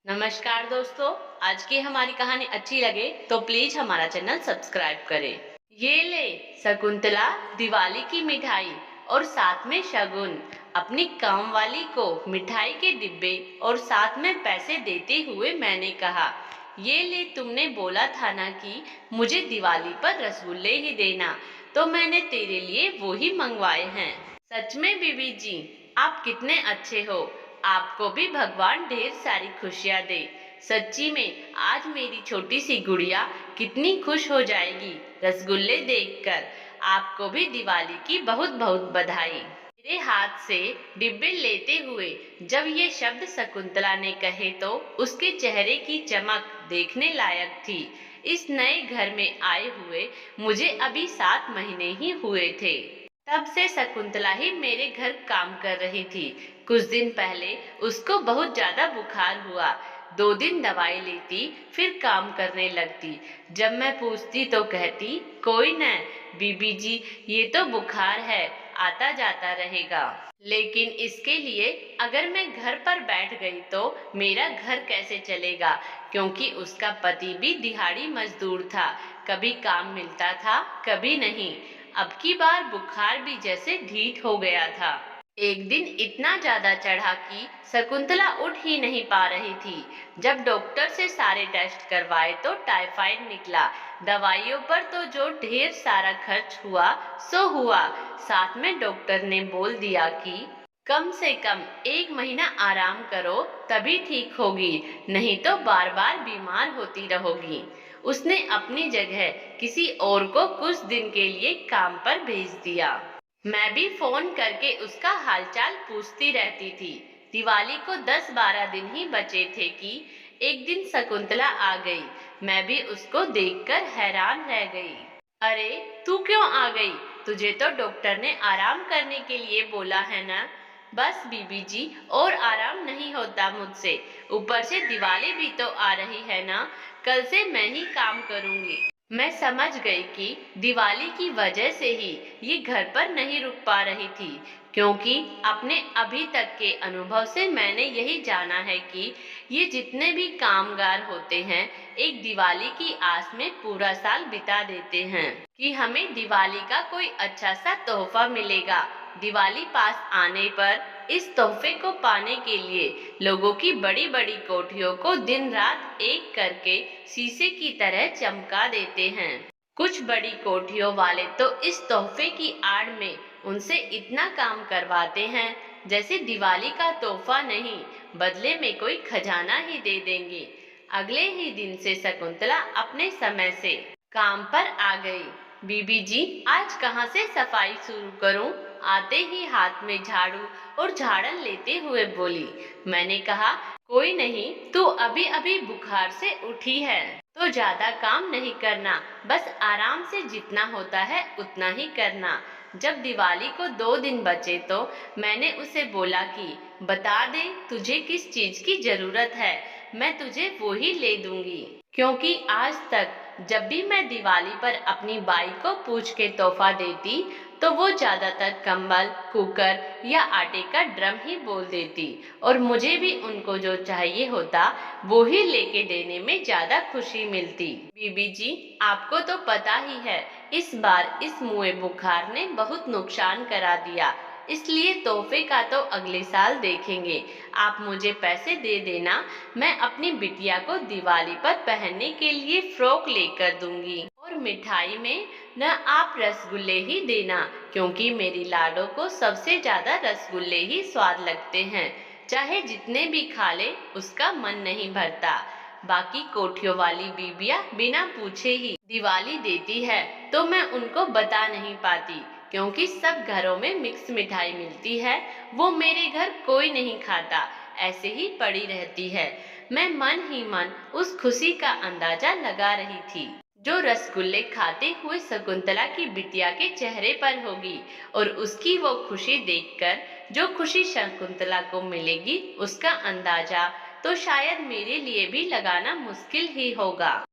नमस्कार दोस्तों। आज की हमारी कहानी अच्छी लगे तो प्लीज हमारा चैनल सब्सक्राइब करें। ये ले शकुंतला, दिवाली की मिठाई और साथ में शगुन। अपनी काम वाली को मिठाई के डिब्बे और साथ में पैसे देते हुए मैंने कहा, ये ले, तुमने बोला था ना कि मुझे दिवाली पर रसगुल्ले ही देना, तो मैंने तेरे लिए वो ही मंगवाए हैं। सच में बीबी जी, आप कितने अच्छे हो। आपको भी भगवान ढेर सारी खुशियाँ दे। सच्ची में आज मेरी छोटी सी गुड़िया कितनी खुश हो जाएगी रसगुल्ले देखकर। आपको भी दिवाली की बहुत बहुत बधाई। मेरे हाथ से डिब्बे लेते हुए जब ये शब्द शकुंतला ने कहे तो उसके चेहरे की चमक देखने लायक थी। इस नए घर में आए हुए मुझे अभी 7 महीने ही हुए थे। तब से शकुंतला ही मेरे घर काम कर रही थी। कुछ दिन पहले उसको बहुत ज्यादा बुखार हुआ। 2 दिन दवाई लेती, फिर काम करने लगती। जब मैं पूछती तो कहती, कोई न बीबी जी, ये तो बुखार है, आता जाता रहेगा। लेकिन इसके लिए अगर मैं घर पर बैठ गई तो मेरा घर कैसे चलेगा, क्योंकि उसका पति भी दिहाड़ी मजदूर था। कभी काम मिलता था, कभी नहीं। अब की बार बुखार भी जैसे ढीठ हो गया था। एक दिन इतना ज्यादा चढ़ा कि शकुंतला उठ ही नहीं पा रही थी। जब डॉक्टर से सारे टेस्ट करवाए तो टाइफाइड निकला। दवाइयों पर तो जो ढेर सारा खर्च हुआ सो हुआ। साथ में डॉक्टर ने बोल दिया कि कम से कम 1 महीना आराम करो, तभी ठीक होगी, नहीं तो बार बार बीमार होती रहोगी। उसने अपनी जगह किसी और को कुछ दिन के लिए काम पर भेज दिया। मैं भी फोन करके उसका हालचाल पूछती रहती थी। दिवाली को 10-12 दिन ही बचे थे कि एक दिन शकुंतला आ गई। मैं भी उसको देखकर हैरान रह गई। अरे, तू क्यों आ गई? तुझे तो डॉक्टर ने आराम करने के लिए बोला है ना। बस बीबी जी, और आराम नहीं होता मुझसे। ऊपर से दिवाली भी तो आ रही है ना, कल से मैं ही काम करूंगी। मैं समझ गई कि दिवाली की वजह से ही ये घर पर नहीं रुक पा रही थी, क्योंकि अपने अभी तक के अनुभव से मैंने यही जाना है कि ये जितने भी कामगार होते हैं, एक दिवाली की आस में पूरा साल बिता देते हैं कि हमें दिवाली का कोई अच्छा सा तोहफा मिलेगा। दिवाली पास आने पर इस तोहफे को पाने के लिए लोगों की बड़ी बड़ी कोठरियों को दिन रात एक करके शीशे की तरह चमका देते हैं। कुछ बड़ी कोठरियों वाले तो इस तोहफे की आड़ में उनसे इतना काम करवाते हैं जैसे दिवाली का तोहफा नहीं, बदले में कोई खजाना ही दे देंगे। अगले ही दिन से शकुंतला अपने समय से काम पर आ गई। बीबी जी, आज कहाँ से सफाई शुरू करूं? आते ही हाथ में झाड़ू और झाड़न लेते हुए बोली। मैंने कहा, कोई नहीं, तू अभी अभी बुखार से उठी है तो ज्यादा काम नहीं करना, बस आराम से जितना होता है उतना ही करना। जब दिवाली को 2 दिन बचे तो मैंने उसे बोला कि बता दे तुझे किस चीज की जरूरत है, मैं तुझे वो ही ले दूंगी। क्योंकि आज तक जब भी मैं दिवाली पर अपनी बाई को पूछ के तोहफा देती तो वो ज्यादातर कंबल, कुकर या आटे का ड्रम ही बोल देती, और मुझे भी उनको जो चाहिए होता वो ही लेके देने में ज्यादा खुशी मिलती। बीबी जी, आपको तो पता ही है, इस बार इस मुए बुखार ने बहुत नुकसान करा दिया, इसलिए तोहफे का तो अगले साल देखेंगे। आप मुझे पैसे दे देना, मैं अपनी बिटिया को दिवाली पर पहनने के लिए फ्रॉक लेकर दूंगी। और मिठाई में न आप रसगुल्ले ही देना, क्योंकि मेरी लाडो को सबसे ज्यादा रसगुल्ले ही स्वाद लगते हैं। चाहे जितने भी खा ले उसका मन नहीं भरता। बाकी कोठियों वाली बीबियां बिना पूछे ही दिवाली देती है तो मैं उनको बता नहीं पाती, क्योंकि सब घरों में मिक्स मिठाई मिलती है, वो मेरे घर कोई नहीं खाता, ऐसे ही पड़ी रहती है। मैं मन ही मन उस खुशी का अंदाजा लगा रही थी जो रसगुल्ले खाते हुए शकुंतला की बिटिया के चेहरे पर होगी, और उसकी वो खुशी देखकर जो खुशी शकुंतला को मिलेगी उसका अंदाजा तो शायद मेरे लिए भी लगाना मुश्किल ही होगा।